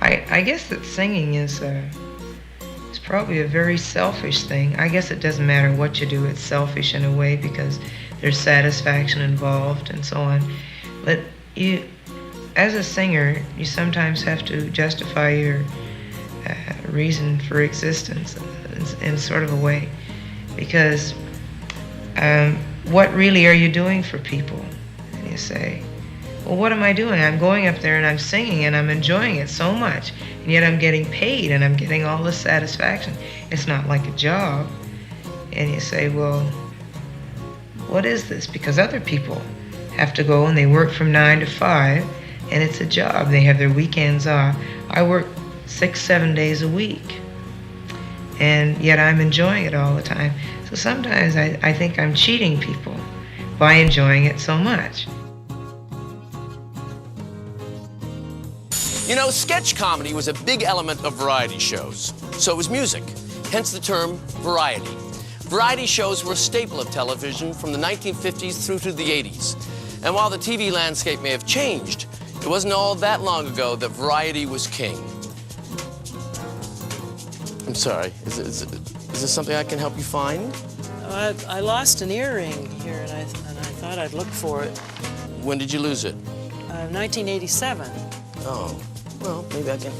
I guess that singing is it's probably a very selfish thing. I guess it doesn't matter what you do, it's selfish in a way because there's satisfaction involved and so on. But you, as a singer, you sometimes have to justify your reason for existence in sort of a way, because what really are you doing for people? And you say, well, what am I doing? I'm going up there and I'm singing and I'm enjoying it so much, and yet I'm getting paid and I'm getting all this satisfaction. It's not like a job. And you say, well, what is this? Because other people have to go and they work from 9 to 5, and it's a job. They have their weekends off. I work 6-7 days a week, and yet I'm enjoying it all the time. So sometimes I think I'm cheating people by enjoying it so much. You know, sketch comedy was a big element of variety shows. So was music, hence the term variety. Variety shows were a staple of television from the 1950s through to the 80s. And while the TV landscape may have changed, it wasn't all that long ago that variety was king. I'm sorry, is this something I can help you find? I lost an earring here, and I thought I'd look for it. When did you lose it? 1987. Oh, well, maybe I can.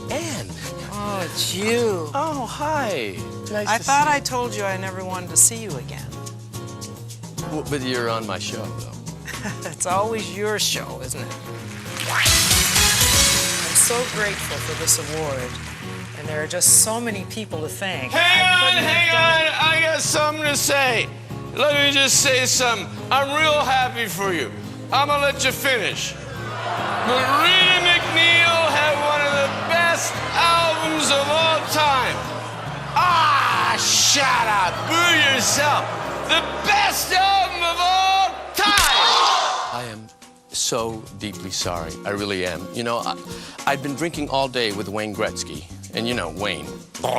Anne! Oh, it's you. Oh, hi. Nice I to thought see I told you I never wanted to see you again. Well, but you're on my show, though. It's always your show, isn't it? I'm so grateful for this award, and there are just so many people to thank. Hang on, I got something to say. Let me just say something. I'm real happy for you. I'm gonna let you finish. But Rita McNeil had one of the best albums of all time. Ah, shut up, boo yourself. The best album of all time! I am so deeply sorry. I really am. You know, I'd been drinking all day with Wayne Gretzky. And you know, Wayne. You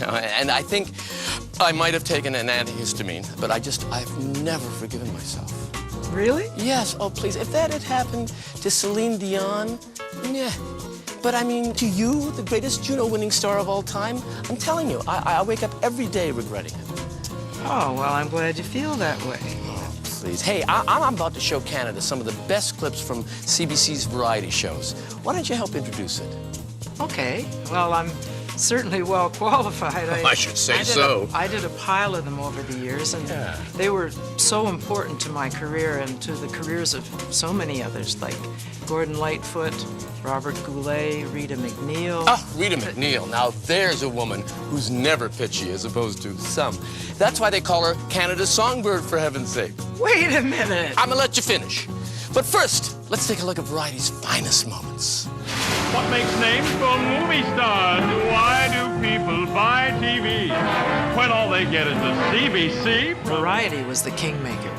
know, and I think I might have taken an antihistamine, but I've never forgiven myself. Really? Yes, oh please, if that had happened to Celine Dion, yeah. But I mean, to you, the greatest Juno-winning star of all time, I'm telling you, I wake up every day regretting it. Oh, well, I'm glad you feel that way. Oh, please. Hey, I'm about to show Canada some of the best clips from CBC's variety shows. Why don't you help introduce it? Okay. Well, I'm certainly well qualified. I should say so. I did a pile of them over the years, and they were so important to my career and to the careers of so many others, like Gordon Lightfoot, Robert Goulet, Rita McNeil. Oh, Rita McNeil. Now there's a woman who's never pitchy as opposed to some. That's why they call her Canada's songbird, for heaven's sake. Wait a minute. I'm gonna let you finish. But first, let's take a look at variety's finest moments. What makes names for movie stars? Why do people buy TV when all they get is the CBC? Variety was the kingmaker.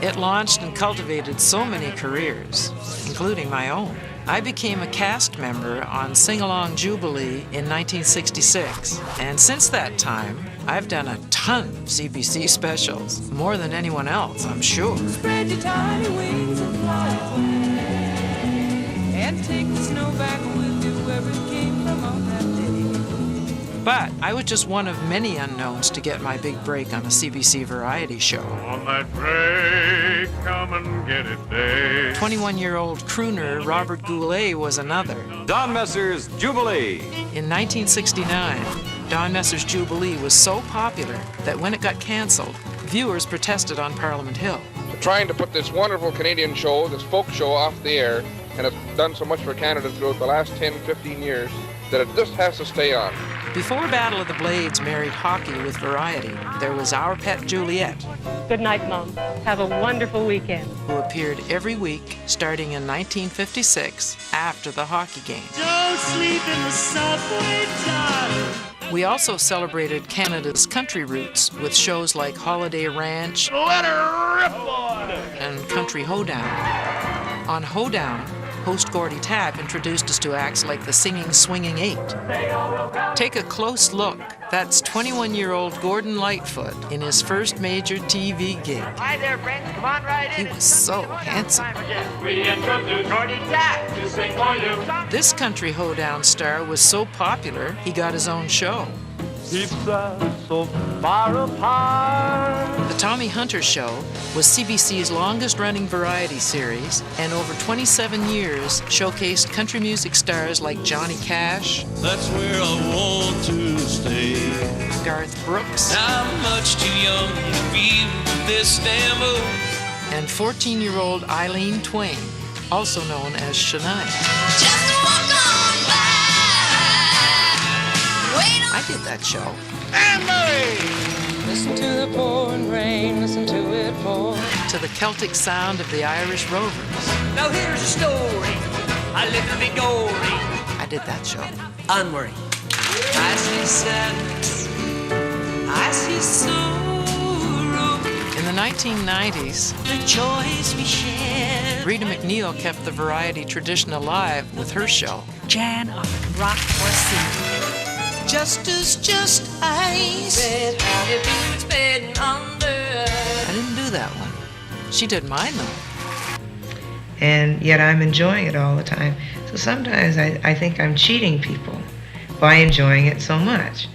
It launched and cultivated so many careers, including my own. I became a cast member on Sing Along Jubilee in 1966, and since that time, I've done a ton of CBC specials, more than anyone else, I'm sure. Spread your tiny wings and fly away, and take the snow back with you where it came from on that day. But I was just one of many unknowns to get my big break on a CBC variety show. On that great come and get it day. 21-year-old crooner Robert Goulet was another. Don Messer's Jubilee. In 1969, Don Messer's Jubilee was so popular that when it got canceled, viewers protested on Parliament Hill. They're trying to put this wonderful Canadian show, this folk show, off the air, and it's done so much for Canada throughout the last 10, 15 years that it just has to stay on. Before Battle of the Blades married hockey with variety, there was Our Pet Juliet. Good night, Mom. Have a wonderful weekend. Who appeared every week starting in 1956 after the hockey game. Don't sleep in the subway, darling. We also celebrated Canada's country roots with shows like Holiday Ranch Let her rip on it! and Country Hoedown. On Hoedown, host Gordy Tapp introduced us to acts like the Singing Swinging Eight. Take a close look. That's 21-year-old Gordon Lightfoot in his first major TV gig. Hi there, friends. Come on right in. He was so handsome. We introduce Gordy Tapp to sing for you. This country hoedown star was so popular, he got his own show. Keeps us so far apart. The Tommy Hunter Show was CBC's longest-running variety series, and over 27 years showcased country music stars like Johnny Cash. That's where I want to stay. Garth Brooks. I'm much too young to be with this damn old. And 14-year-old Eileen Twain, also known as Shania. Just walk on by. Wait on. I did that show. Listen to the pouring rain, listen to it pour. To the Celtic sound of the Irish Rovers. Now here's a story, a little bit gory. I did that show. Unworry. I see sadness, I see sorrow. In the 1990s, The joys we share. Rita McNeil kept the variety tradition alive with her show. Jan on rock or sing. Just as just ice. Red hearted boots bed under. I didn't do that one. She did mine, though. And yet I'm enjoying it all the time. So sometimes I think I'm cheating people by enjoying it so much.